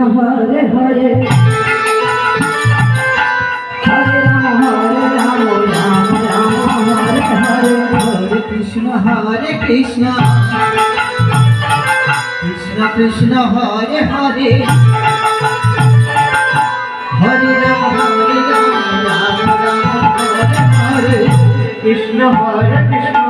Hare Hare Hare Ram Ram Ram Hare Hare Hare Krishna Krishna Krishna Hare Hare Hare Ram Ram Ram Hare Hare Krishna Hare Krishna